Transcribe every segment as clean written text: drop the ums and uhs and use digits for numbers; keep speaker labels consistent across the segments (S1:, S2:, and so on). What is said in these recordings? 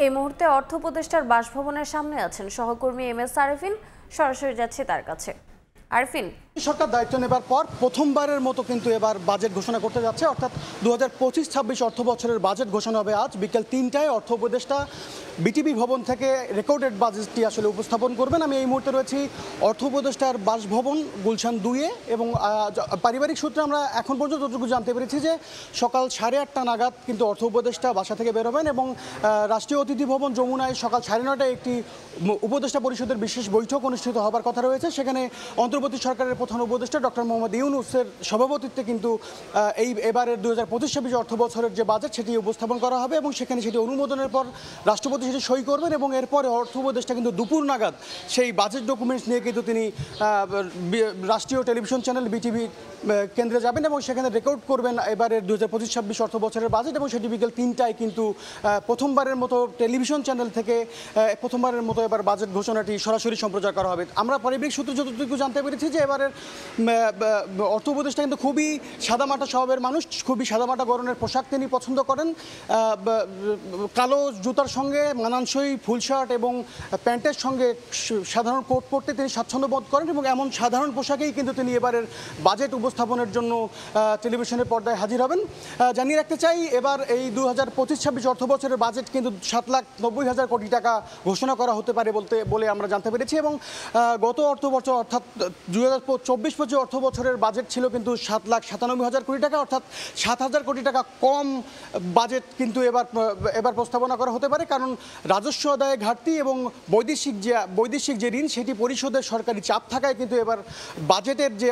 S1: এই মুহূর্তে অর্থ উপদেষ্টার বাসভবনের সামনে আছেন সহকর্মী MS আরেফিন। সরাসরি যাচ্ছে তার কাছে। আরেফিন,
S2: সরকার দায়িত্ব নেবার পর প্রথমবারের মতো কিন্তু এবার বাজেট ঘোষণা করতে যাচ্ছে, অর্থাৎ 2025-26 অর্থ বছরের বাজেট ঘোষণা হবে আজ বিকেল 3টায়। অর্থ উপদেষ্টা বিটিভি ভবন থেকে রেকর্ডেড বাজেটটি আসলে উপস্থাপন করবেন। আমি এই মুহূর্তে রয়েছি অর্থ উপদেষ্টার বাসভবন গুলশান 2-এ এবং পারিবারিক সূত্রে আমরা এখন পর্যন্ত যতটুকু জানতে পেরেছি যে সকাল 8:30 নাগাদ কিন্তু অর্থ উপদেষ্টা বাসা থেকে বেরোবেন এবং রাষ্ট্রীয় অতিথি ভবন যমুনায় সকাল 9:30টায় একটি উপদেষ্টা পরিষদের বিশেষ বৈঠক অনুষ্ঠিত হবার কথা রয়েছে। সেখানে অন্তর্বর্তী সরকারের প্রধান উপদেষ্টা ডক্টর মোহাম্মদ ইউনূসের সভাপতিত্বে কিন্তু এবারের 2025-26 অর্থ বছরের যে বাজেট সেটি উপস্থাপন করা হবে এবং সেখানে সেটি অনুমোদনের পর রাষ্ট্রপতি সেটি সই করবেন এবং এরপরে অর্থ উপদেষ্টা কিন্তু দুপুর নাগাদ সেই বাজেট ডকুমেন্টস নিয়ে কিন্তু তিনি রাষ্ট্রীয় টেলিভিশন চ্যানেল বিটিভি কেন্দ্রে যাবেন এবং সেখানে রেকর্ড করবেন এবারের 2025-26 অর্থ বছরের বাজেট এবং সেটি বিকেল 3টায় কিন্তু প্রথমবারের মতো টেলিভিশন চ্যানেল থেকে প্রথমবারের মতো এবার বাজেট ঘোষণাটি সরাসরি সম্প্রচার করা হবে। আমরা পারিবারিক সূত্রে যতটুকু জানতে পেরেছি যে এবারের অর্থ উপদেষ্টা কিন্তু খুবই সাদামাটা স্বভাবের মানুষ, খুবই সাদামাটা গরনের পোশাক তিনি পছন্দ করেন। কালো জুতার সঙ্গে মানানসই ফুল শার্ট এবং প্যান্টের সঙ্গে সাধারণ কোট পরতে তিনি স্বাচ্ছন্দ্য বোধ করেন এবং এমন সাধারণ পোশাকেই কিন্তু তিনি এবারের বাজেট উপস্থাপনের জন্য টেলিভিশনের পর্দায় হাজির হবেন। জানিয়ে রাখতে চাই এবার এই 2025-26 অর্থ বছরের বাজেট কিন্তু 7,90,000 কোটি টাকা ঘোষণা করা হতে পারে বলে আমরা জানতে পেরেছি এবং গত অর্থ বছর অর্থাৎ 2024-25 অর্থ বছরের বাজেট ছিল কিন্তু 7,97,000 কোটি টাকা, অর্থাৎ 7,000 কোটি টাকা কম বাজেট কিন্তু এবার প্রস্তাবনা করা হতে পারে, কারণ রাজস্ব আদায়ে ঘাটতি এবং বৈদেশিক যে ঋণ সেটি পরিশোধের সরকারি চাপ থাকায় কিন্তু এবার বাজেটের যে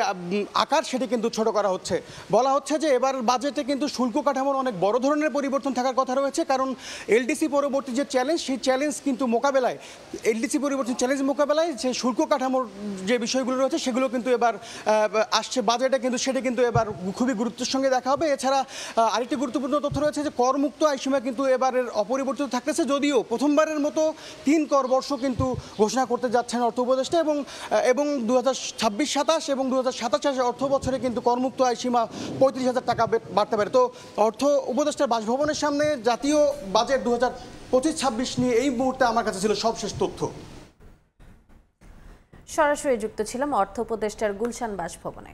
S2: আকার সেটি কিন্তু ছোট করা হচ্ছে। বলা হচ্ছে যে এবার বাজেটে কিন্তু শুল্ক কাঠামোর অনেক বড় ধরনের পরিবর্তন থাকার কথা রয়েছে, কারণ এলডিসি পরবর্তী যে চ্যালেঞ্জ সেই চ্যালেঞ্জ কিন্তু মোকাবেলায় এলডিসি পরিবর্তন চ্যালেঞ্জ মোকাবেলায় যে শুল্ক কাঠামোর যে বিষয়গুলো রয়েছে সেগুলো কিন্তু এবার আসছে বাজেটে, কিন্তু সেটা কিন্তু এবার খুবই গুরুত্বের সঙ্গে দেখা হবে। এছাড়া আরেকটি গুরুত্বপূর্ণ তথ্য রয়েছে যে করমুক্ত আয়সীমা কিন্তু এবারের অপরিবর্তিত থাকতেছে, যদিও প্রথমবারের মতো 3 কর বর্ষ কিন্তু ঘোষণা করতে যাচ্ছেন অর্থ উপদেষ্টা এবং 2026-27 এবং 2027 অর্থ বছরে কিন্তু করমুক্ত আয়সীমা 35,000 টাকা বাড়তে পারে। তো অর্থ উপদেষ্টার বাসভবনের সামনে জাতীয় বাজেট 2025-26 নিয়ে এই মুহূর্তে আমার কাছে ছিল সবশেষ তথ্য।
S1: সরাসরি যুক্ত ছিলাম অর্থ উপদেষ্টার গুলশান বাসভবনে।